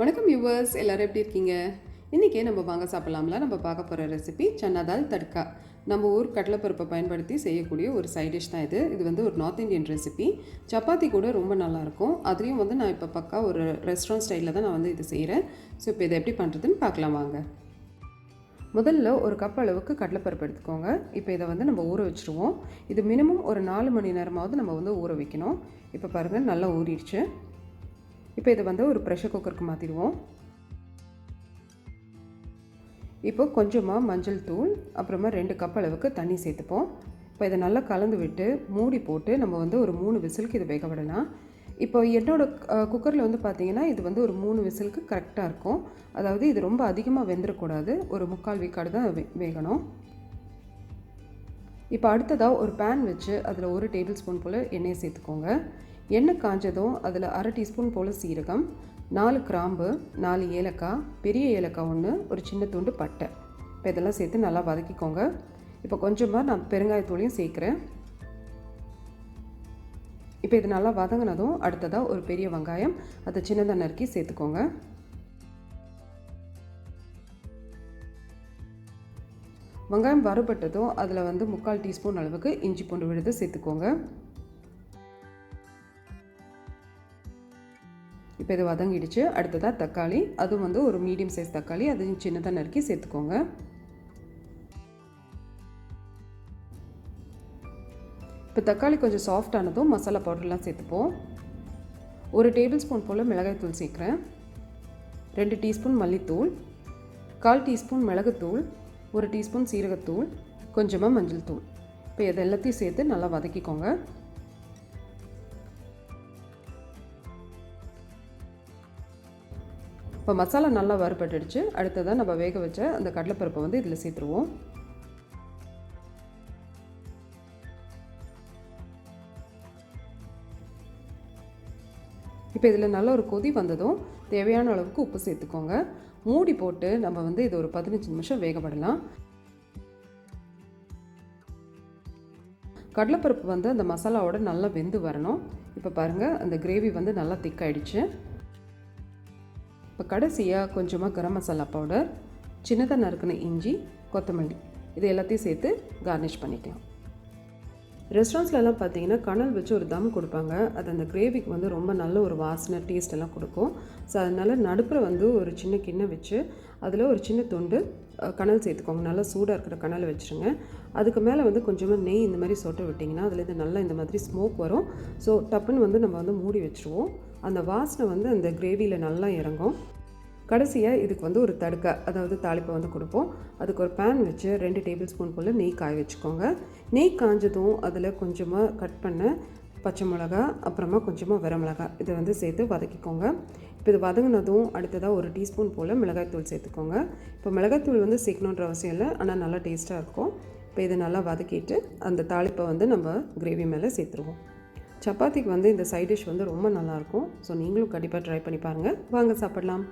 வணக்கம் வியூவர்ஸ், எல்லோரும் எப்படி இருக்கீங்க? இன்றைக்கி நம்ம வாங்க சாப்பிடலாம்ல நம்ம பார்க்க போகிற ரெசிபி சன்னா தால் தட்கா. நம்ம ஊர் கடலைப்பருப்பை பயன்படுத்தி செய்யக்கூடிய ஒரு சைட் டிஷ் தான் இது வந்து ஒரு நார்த் இந்தியன் ரெசிபி. சப்பாத்தி கூட ரொம்ப நல்லாயிருக்கும். அதுலேயும் வந்து நான் இப்போ பக்கா ஒரு ரெஸ்டாரண்ட் ஸ்டைலில் தான் நான் வந்து இது செய்கிறேன். ஸோ இப்போ இதை எப்படி பண்ணுறதுன்னு பார்க்கலாம் வாங்க. முதல்ல ஒரு கப் அளவுக்கு கடலைப்பருப்பு எடுத்துக்கோங்க. இப்போ இதை வந்து நம்ம ஊற வச்சுருவோம். இது மினிமம் ஒரு 4 மணி நேரமாவது நம்ம வந்து ஊற வைக்கணும். இப்போ பாருங்கள், நல்லா ஊறிடுச்சு. இப்போ இதை வந்து ஒரு ப்ரெஷர் குக்கருக்கு மாற்றிடுவோம். இப்போ கொஞ்சமாக மஞ்சள் தூள், அப்புறமா 2 கப் அளவுக்கு தண்ணி சேர்த்துப்போம். இப்போ இதை நல்லா கலந்து விட்டு மூடி போட்டு நம்ம வந்து ஒரு 3 விசிலுக்கு இதை வேக விடலாம். இப்போ என்னோடய குக்கரில் வந்து பார்த்திங்கன்னா இது வந்து ஒரு 3 விசிலுக்கு கரெக்டாக இருக்கும். அதாவது இது ரொம்ப அதிகமாக வெந்துடக்கூடாது, ஒரு 3/4 விக்காடு தான் வேகணும். இப்போ அடுத்ததாக ஒரு பேன் வச்சு அதில் 1 டேபிள் ஸ்பூன் போல் எண்ணெயை சேர்த்துக்கோங்க. எண்ணெய் காஞ்சதும் அதில் 1/2 டீஸ்பூன் போல் சீரகம், 4 கிராம்பு, 4 ஏலக்காய், பெரிய ஏலக்காய் 1, ஒரு சின்ன துண்டு பட்டை, இப்போ இதெல்லாம் சேர்த்து நல்லா வதக்கிக்கோங்க. இப்போ கொஞ்சமாக நான் பெருங்காயத்தூளையும் சேர்க்குறேன். இப்போ இது நல்லா வதங்கினதும் அடுத்ததாக ஒரு பெரிய வெங்காயம் அதை சின்னதாக நறுக்கி சேர்த்துக்கோங்க. வெங்காயம் வறுபட்டதும் அதில் வந்து 3/4 டீஸ்பூன் அளவுக்கு இஞ்சி பூண்டு விழுது சேர்த்துக்கோங்க. இப்போ இது வதங்கிடுச்சு. அடுத்ததாக தக்காளி, அதுவும் வந்து ஒரு மீடியம் சைஸ் தக்காளி, அதையும் சின்னதாக நறுக்கி சேர்த்துக்கோங்க. இப்போ தக்காளி கொஞ்சம் சாஃப்டானதும் மசாலா பவுடர்லாம் சேர்த்துப்போம். 1 டேபிள் ஸ்பூன் போல் மிளகாய்த்தூள் சேர்க்குறேன், 2 டீஸ்பூன் மல்லித்தூள், 1/4 டீஸ்பூன் மிளகுத்தூள், 1 டீஸ்பூன் சீரகத்தூள், கொஞ்சமாக மஞ்சள் தூள். இப்போ இது எல்லாத்தையும் சேர்த்து நல்லா வதக்கிக்கோங்க. இப்போ மசாலா நல்லா வறுபட்டுடுச்சு. அடுத்ததாக நம்ம வேக வச்ச அந்த கடலைப்பருப்பை வந்து இதில் சேர்த்துருவோம். இப்போ இதில் நல்ல ஒரு கொதி வந்ததும் தேவையான அளவுக்கு உப்பு சேர்த்துக்கோங்க. மூடி போட்டு நம்ம வந்து இது ஒரு 15 நிமிஷம் வேகப்படலாம். கடலைப்பருப்பு வந்து அந்த மசாலாவோட நல்லா வெந்து வரணும். இப்போ பாருங்கள், அந்த கிரேவி வந்து நல்லா திக்காயிடுச்சு. இப்போ கடைசியாக கொஞ்சமாக கரம் மசாலா பவுடர், சின்னதாக நறுக்கின இஞ்சி, கொத்தமல்லி, இது எல்லாத்தையும் சேர்த்து கார்னிஷ் பண்ணிக்கலாம். ரெஸ்டாரண்ட்ஸ்லலாம் பார்த்தீங்கன்னா கனல் வச்சு ஒரு தம் கொடுப்பாங்க. அது அந்த கிரேவிக்கு வந்து ரொம்ப நல்ல ஒரு வாசனை, டேஸ்ட் எல்லாம் கொடுக்கும். ஸோ அதனால் நடுப்புற வந்து ஒரு சின்ன கிண்ணம் வச்சு அதில் ஒரு சின்ன துண்டு கனல் சேர்த்துக்கோங்க. நல்லா சூடாக இருக்கிற கனலை வச்சுருங்க. அதுக்கு மேலே வந்து கொஞ்சமாக நெய் இந்த மாதிரி சொட்ட விட்டிங்கன்னா அதுலேருந்து நல்லா இந்த மாதிரி ஸ்மோக் வரும். ஸோ டப்புன்னு வந்து நம்ம வந்து மூடி வச்சுருவோம். அந்த வாசனை வந்து அந்த கிரேவியில் நல்லா இறங்கும். கடைசியாக இதுக்கு வந்து ஒரு தடுக்கா, அதாவது தாளிப்பை வந்து கொடுப்போம். அதுக்கு ஒரு பேன் வச்சு 2 டேபிள் ஸ்பூன் போல் நெய் காய வச்சுக்கோங்க. நெய் காஞ்சதும் அதில் கொஞ்சமாக கட் பண்ண பச்சை மிளகா, அப்புறமா கொஞ்சமாக வரமிளகா, இதை வந்து சேர்த்து வதக்கிக்கோங்க. இப்போ இது வதங்கினதும் அடுத்ததாக 1 டீஸ்பூன் போல் மிளகாய்த்தூள் சேர்த்துக்கோங்க. இப்போ மிளகாய்த்தூள் வந்து சேர்க்கணுன்ற அவசியம் இல்லை, ஆனால் நல்லா டேஸ்ட்டாக இருக்கும். இப்போ இதை நல்லா வதக்கிட்டு அந்த தாளிப்பை வந்து நம்ம கிரேவி மேலே சேர்த்துருவோம். சப்பாத்திக்கு வந்து இந்த சைட் டிஷ் வந்து ரொம்ப நல்லாயிருக்கும். ஸோ நீங்களும் கண்டிப்பாக ட்ரை பண்ணி பாருங்கள். வாங்க சாப்பிடலாம்.